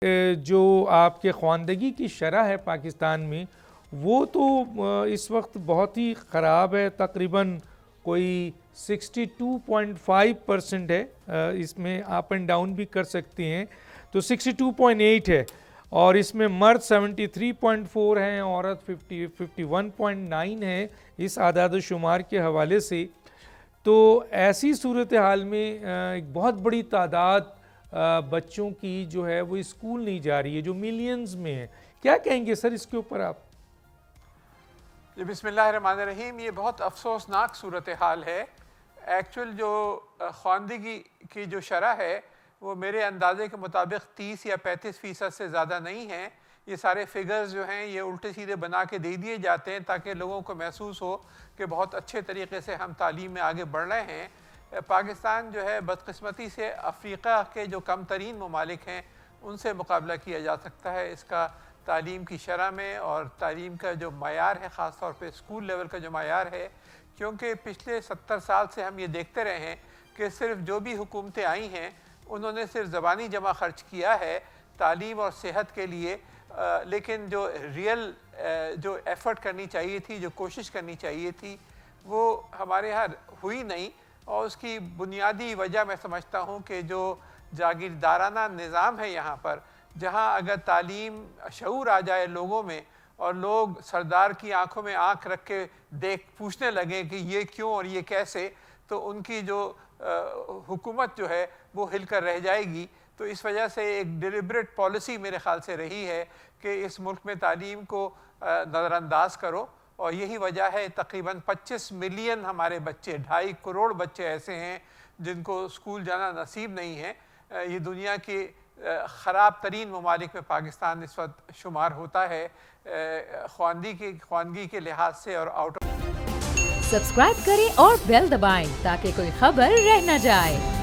جو آپ کے خواندگی کی شرح ہے پاکستان میں وہ تو اس وقت بہت ہی خراب ہے، تقریباً کوئی 62.5% ہے، اس میں اپ اینڈ ڈاؤن بھی کر سکتے ہیں، تو 62.8 ہے، اور اس میں مرد 73.4 ہیں، عورت 51.9 ہے اس اعداد و شمار کے حوالے سے۔ تو ایسی صورتحال میں ایک بہت بڑی تعداد بچوں کی جو ہے وہ اسکول نہیں جا رہی ہے، جو ملینز میں ہے، کیا کہیں گے سر اس کے اوپر آپ؟ بسم اللہ الرحمن الرحیم، یہ بہت افسوسناک صورتحال ہے۔ ایکچول جو خواندگی کی جو شرح ہے وہ میرے اندازے کے مطابق 30 یا 35% سے زیادہ نہیں ہے۔ یہ سارے فگرز جو ہیں یہ الٹے سیدھے بنا کے دے دیے جاتے ہیں تاکہ لوگوں کو محسوس ہو کہ بہت اچھے طریقے سے ہم تعلیم میں آگے بڑھ رہے ہیں۔ پاکستان جو ہے بدقسمتی سے افریقہ کے جو کم ترین ممالک ہیں ان سے مقابلہ کیا جا سکتا ہے اس کا تعلیم کی شرح میں، اور تعلیم کا جو معیار ہے خاص طور پہ اسکول لیول کا جو معیار ہے، کیونکہ پچھلے 70 سال سے ہم یہ دیکھتے رہے ہیں کہ صرف جو بھی حکومتیں آئی ہیں انہوں نے صرف زبانی جمع خرچ کیا ہے تعلیم اور صحت کے لیے، لیکن جو ریئل جو ایفرٹ کرنی چاہیے تھی، جو کوشش کرنی چاہیے تھی، وہ ہمارے ہاں ہوئی نہیں۔ اور اس کی بنیادی وجہ میں سمجھتا ہوں کہ جو جاگیردارانہ نظام ہے یہاں پر، جہاں اگر تعلیم شعور آ جائے لوگوں میں اور لوگ سردار کی آنکھوں میں آنکھ رکھ کے پوچھنے لگیں کہ یہ کیوں اور یہ کیسے، تو ان کی جو حکومت جو ہے وہ ہل کر رہ جائے گی۔ تو اس وجہ سے ایک ڈیلیبریٹ پالیسی میرے خیال سے رہی ہے کہ اس ملک میں تعلیم کو نظر انداز کرو، اور یہی وجہ ہے تقریباً 25 ملین ہمارے بچے، 2.5 کروڑ بچے ایسے ہیں جن کو اسکول جانا نصیب نہیں ہے۔ یہ دنیا کے خراب ترین ممالک میں پاکستان اس وقت شمار ہوتا ہے خواندگی کے لحاظ سے اور آؤٹ۔ سبسکرائب کریں اور بیل دبائیں تاکہ کوئی خبر رہ نہ جائے۔